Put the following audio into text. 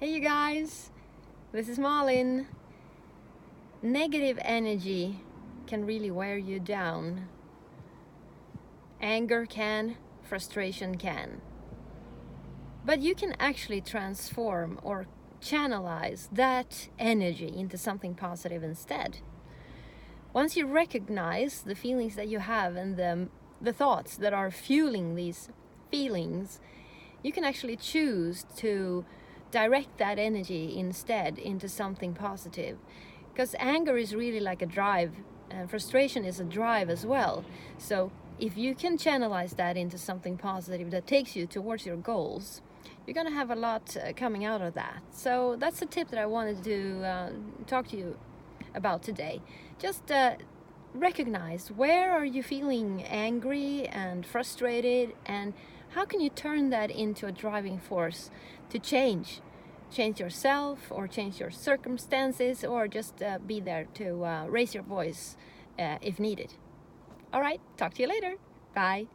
Hey you guys, this is Malin. Negative energy can really wear you down. Anger can, frustration can. But you can actually transform or channelize that energy into something positive instead. Once you recognize the feelings that you have and the thoughts that are fueling these feelings, you can actually choose to direct that energy instead into something positive. Because anger is really like a drive, and frustration is a drive as well. So if you can channelize that into something positive that takes you towards your goals, you're going to have a lot coming out of that. So that's the tip that I wanted to talk to you about today. Just recognize, where are you feeling angry and frustrated, and how can you turn that into a driving force to change yourself or change your circumstances, or just be there to raise your voice if needed. All right, talk to you later. Bye.